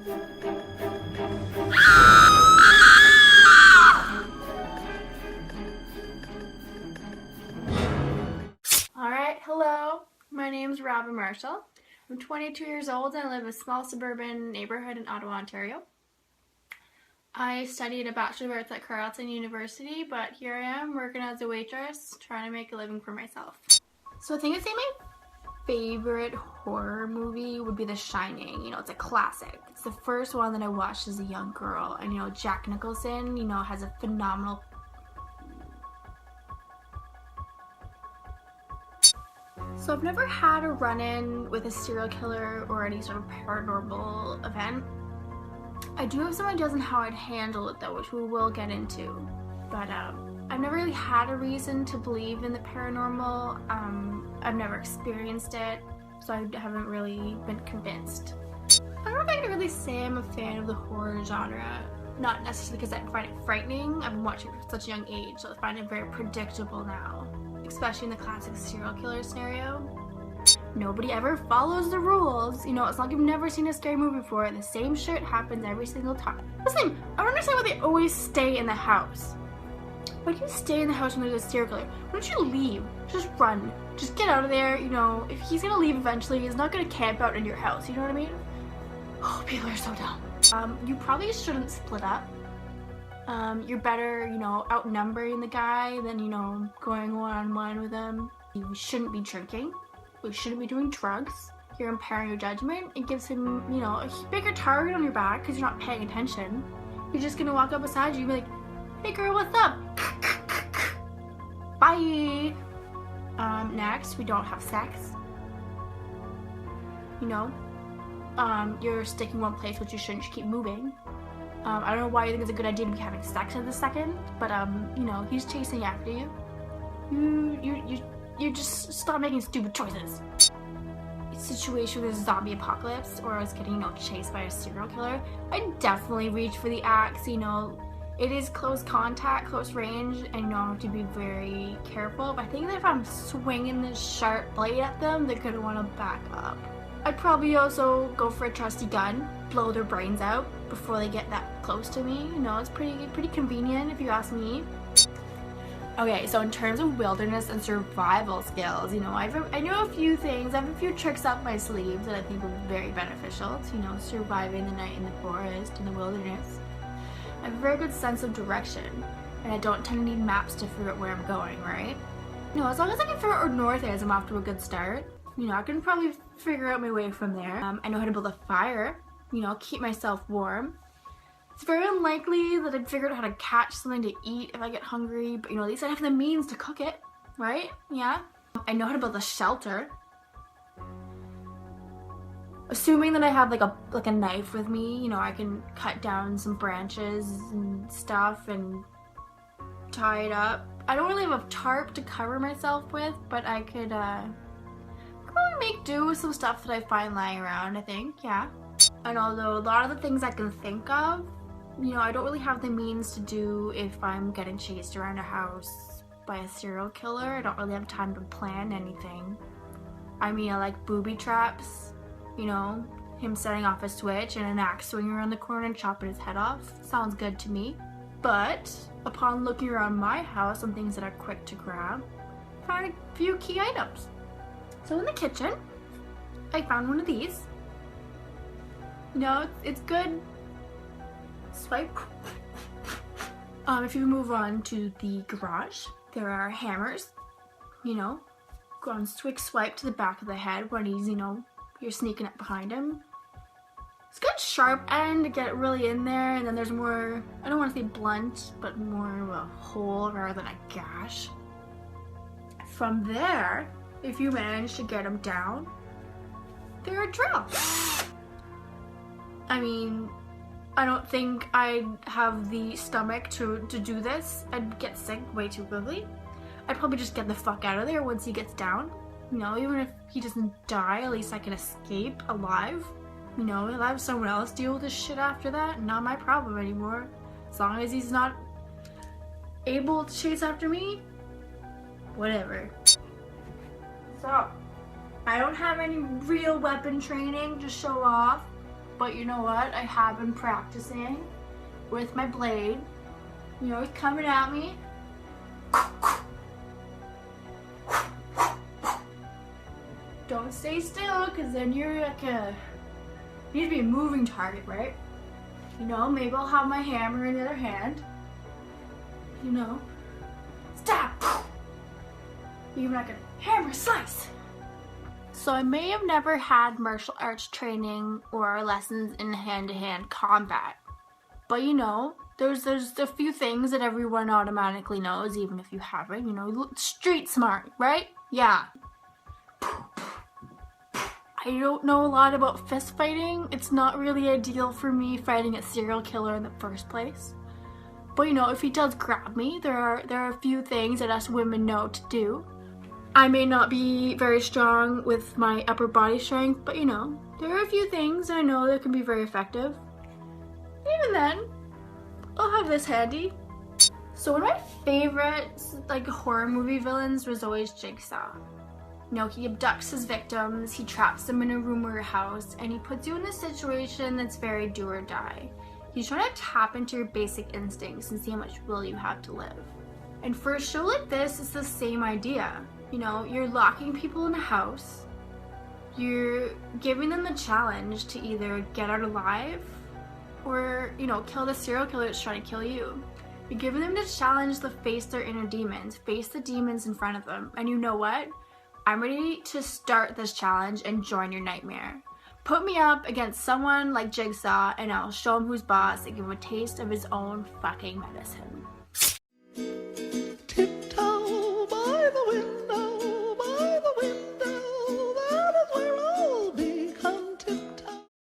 Alright, hello. My name's Robin Marshall. I'm 22 years old and I live in a small suburban neighborhood in Ottawa, Ontario. I studied a Bachelor of Arts at Carleton University, but here I am working as a waitress, trying to make a living for myself. So I think I'd say my favorite horror movie would be The Shining. You know, it's a classic. It's the first one that I watched as a young girl. And, you know, Jack Nicholson, you know, has a phenomenal... So I've never had a run-in with a serial killer or any sort of paranormal event. I do have some ideas on how I'd handle it though, which we will get into. But I've never really had a reason to believe in the paranormal. I've never experienced it, so I haven't really been convinced. I don't know if I can really say I'm a fan of the horror genre. Not necessarily because I find it frightening. I've been watching it from such a young age, so I find it very predictable now. Especially in the classic serial killer scenario. Nobody ever follows the rules. You know, it's like you've never seen a scary movie before. The same shit happens every single time. Listen, I don't understand why they always stay in the house. Why do you stay in the house when there's a serial killer? Why don't you leave? Just run. Just get out of there. You know, if he's gonna leave eventually, he's not gonna camp out in your house. You know what I mean? Oh, people are so dumb. You probably shouldn't split up. You're better, you know, outnumbering the guy than, you know, going one-on-one with him. You shouldn't be drinking. You shouldn't be doing drugs. You're impairing your judgment. It gives him, you know, a bigger target on your back because you're not paying attention. You're just gonna walk up beside you and be like, hey girl, what's up? Bye! Next, we don't have sex. You know? You're sticking one place, which you shouldn't. You should keep moving. I don't know why you think it's a good idea to be having sex at this second, but you know, he's chasing after you. You just stop making stupid choices. Situation with a zombie apocalypse, or I was getting, you know, chased by a serial killer, I'd definitely reach for the axe. You know, it is close contact, close range, and you know, I have to be very careful. But I think that if I'm swinging this sharp blade at them, they're gonna want to back up. I'd probably also go for a trusty gun, blow their brains out before they get that close to me. You know, it's pretty convenient if you ask me. Okay, so in terms of wilderness and survival skills, you know, I know a few things. I have a few tricks up my sleeves that I think will be very beneficial to, you know, surviving the night in the forest, in the wilderness. I have a very good sense of direction, and I don't tend to need maps to figure out where I'm going, right? You know, as long as I can figure out where north is, I'm off to a good start. You know, I can probably figure out my way from there. I know how to build a fire, you know, keep myself warm. It's very unlikely that I'd figure out how to catch something to eat if I get hungry, but you know, at least I have the means to cook it, right? Yeah. I know how to build a shelter. Assuming that I have like a knife with me, you know, I can cut down some branches and stuff and tie it up. I don't really have a tarp to cover myself with, but I could probably make do with some stuff that I find lying around, I think, yeah. And although a lot of the things I can think of, you know, I don't really have the means to do if I'm getting chased around a house by a serial killer. I don't really have time to plan anything. I mean, I like booby traps, you know, him setting off a switch and an axe swinging around the corner and chopping his head off. Sounds good to me. But upon looking around my house on things that are quick to grab, I found a few key items. So in the kitchen, I found one of these. You know, it's good. Swipe. If you move on to the garage, there are hammers. You know, go on quick swipe to the back of the head when he's, you know, you're sneaking up behind him. It's a good sharp end to get really in there, and then there's more, I don't want to say blunt, but more of a hole rather than a gash. From there, if you manage to get him down, they're a drill. I mean, I don't think I'd have the stomach to do this. I'd get sick way too quickly. I'd probably just get the fuck out of there once he gets down. You know, even if he doesn't die, at least I can escape alive. You know, I'll have someone else deal with this shit after that. Not my problem anymore. As long as he's not able to chase after me, whatever. So, I don't have any real weapon training to show off. But you know what? I have been practicing with my blade. You know, he's coming at me. Don't stay still, because then you're like you need to be a moving target, right? You know, maybe I'll have my hammer in the other hand. You know, stab! Even like a hammer slice! So I may have never had martial arts training or lessons in hand-to-hand combat. But you know, there's a few things that everyone automatically knows, even if you haven't. You know, street smart, right? Yeah. I don't know a lot about fist fighting. It's not really ideal for me fighting a serial killer in the first place. But you know, if he does grab me, there are a few things that us women know to do. I may not be very strong with my upper body strength, but you know, there are a few things I know that can be very effective. Even then, I'll have this handy. So one of my favorite like horror movie villains was always Jigsaw. You know, he abducts his victims, he traps them in a room or a house, and he puts you in a situation that's very do or die. He's trying to tap into your basic instincts and see how much will you have to live. And for a show like this, it's the same idea. You know, you're locking people in a house, you're giving them the challenge to either get out alive or, you know, kill the serial killer that's trying to kill you. You're giving them the challenge to face their inner demons, face the demons in front of them. And you know what? I'm ready to start this challenge and join your nightmare. Put me up against someone like Jigsaw and I'll show him who's boss and give him a taste of his own fucking medicine.